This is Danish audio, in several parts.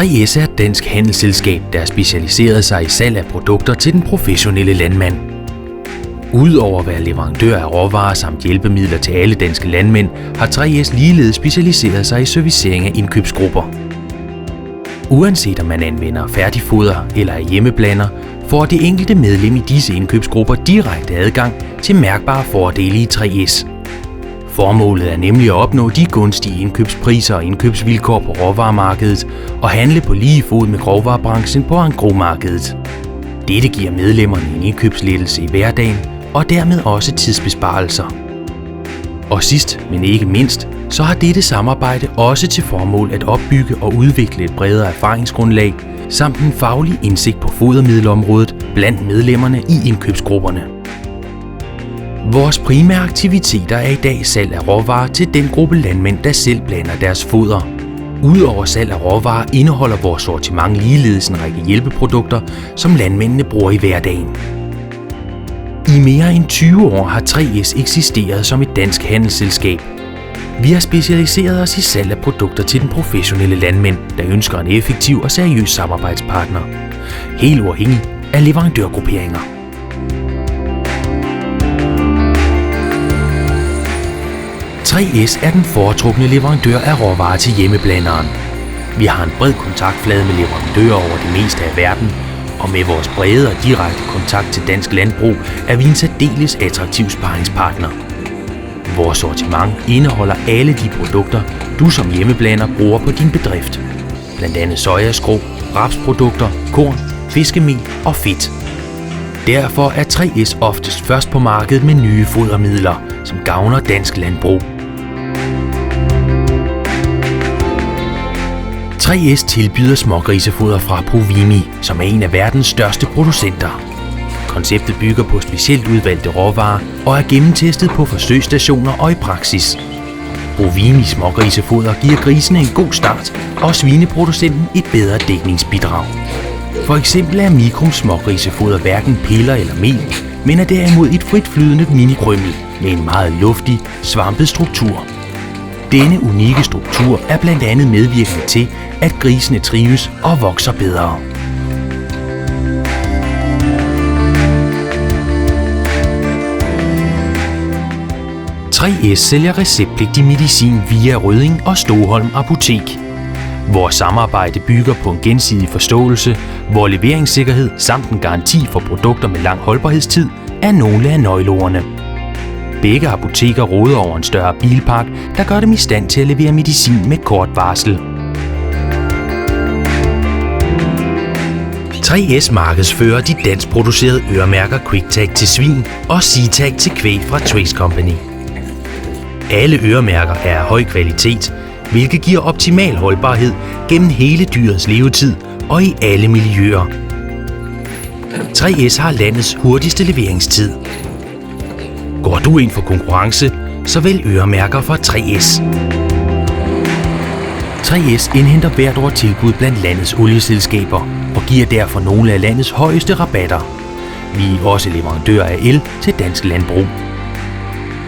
3S er et dansk handelsselskab, der har specialiseret sig i salg af produkter til den professionelle landmand. Udover at være leverandør af råvarer samt hjælpemidler til alle danske landmænd, har 3S ligeledes specialiseret sig i servicering af indkøbsgrupper. Uanset om man anvender færdigfoder eller er hjemmeblander, får det enkelte medlem i disse indkøbsgrupper direkte adgang til mærkbare fordele i 3S. Formålet er nemlig at opnå de gunstige indkøbspriser og indkøbsvilkår på råvaremarkedet og handle på lige fod med grovvarebranchen på engrosmarkedet. Dette giver medlemmerne en indkøbslettelse i hverdagen og dermed også tidsbesparelser. Og sidst, men ikke mindst, så har dette samarbejde også til formål at opbygge og udvikle et bredere erfaringsgrundlag samt en faglig indsigt på fodermiddelområdet blandt medlemmerne i indkøbsgrupperne. Vores primære aktiviteter er i dag salg af råvarer til den gruppe landmænd, der selv blander deres foder. Udover salg af råvarer indeholder vores sortiment ligeledes en række hjælpeprodukter, som landmændene bruger i hverdagen. I mere end 20 år har 3S eksisteret som et dansk handelsselskab. Vi har specialiseret os i salg af produkter til den professionelle landmænd, der ønsker en effektiv og seriøs samarbejdspartner. Helt uafhængig af leverandørgrupperinger. .3S er den foretrukne leverandør af råvarer til hjemmeblanderen. Vi har en bred kontaktflade med leverandører over det meste af verden, og med vores brede og direkte kontakt til dansk landbrug er vi en særdeles attraktiv sparringspartner. Vores sortiment indeholder alle de produkter, du som hjemmeblander bruger på din bedrift. Blandt andet sojaskrå, rapsprodukter, korn, fiskemel og fedt. Derfor er 3S oftest først på markedet med nye fodermidler, som gavner dansk landbrug. 3S tilbyder smågrisefoder fra Provimi, som er en af verdens største producenter. Konceptet bygger på specielt udvalgte råvarer og er gennemtestet på forsøgsstationer og i praksis. Provimi smågrisefoder giver grisene en god start og svineproducenten et bedre dækningsbidrag. For eksempel er Mikrum smågrisefoder hverken piller eller mel, men er derimod et fritflydende minikrymmel med en meget luftig, svampet struktur. Denne unikke struktur er blandt andet medvirkende til, at grisene trives og vokser bedre. .3S sælger receptpligtig medicin via Rødding og Stoholm Apotek. Vores samarbejde bygger på en gensidig forståelse, hvor leveringssikkerhed samt en garanti for produkter med lang holdbarhedstid er nogle af nøgleordene. Begge apoteker råder over en større bilpark, der gør dem i stand til at levere medicin med kort varsel. 3S markedsfører de danskproducerede øremærker QuickTag til svin og SeaTag til kvæg fra Twix Company. Alle øremærker er af høj kvalitet, hvilket giver optimal holdbarhed gennem hele dyrets levetid og i alle miljøer. 3S har landets hurtigste leveringstid. Går du ind for konkurrence, så vælg øremærker fra 3S. 3S indhenter hvert år tilbud blandt landets olieselskaber og giver derfor nogle af landets højeste rabatter. Vi er også leverandør af el til dansk landbrug.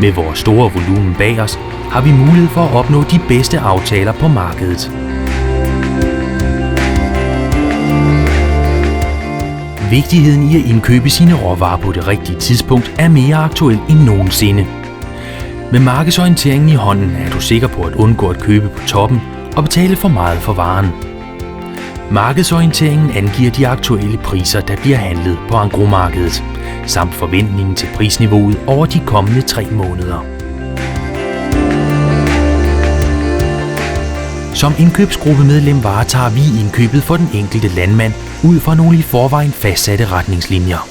Med vores store volumen bag os har vi mulighed for at opnå de bedste aftaler på markedet. Vigtigheden i at indkøbe sine råvarer på det rigtige tidspunkt er mere aktuel end nogensinde. Med markedsorienteringen i hånden er du sikker på at undgå at købe på toppen og betale for meget for varen. Markedsorienteringen angiver de aktuelle priser, der bliver handlet på engrosmarkedet, samt forventningen til prisniveauet over de kommende 3 måneder. Som indkøbsgruppemedlem varetager vi indkøbet for den enkelte landmand ud fra nogle i forvejen fastsatte retningslinjer.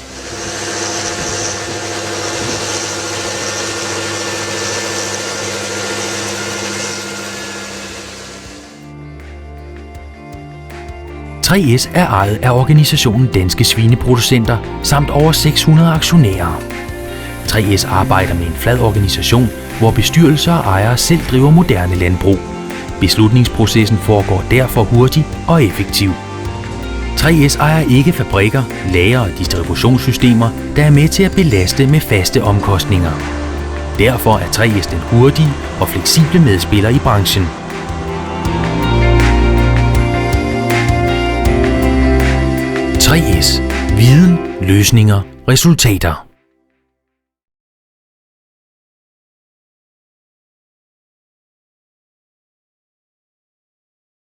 .3S er ejet af organisationen Danske Svineproducenter samt over 600 aktionærer. 3S arbejder med en flad organisation, hvor bestyrelser og ejere selv driver moderne landbrug. Beslutningsprocessen foregår derfor hurtigt og effektivt. 3S ejer ikke fabrikker, lager og distributionssystemer, der er med til at belaste med faste omkostninger. Derfor er 3S den hurtige og fleksible medspiller i branchen. 3S. Viden, løsninger, resultater.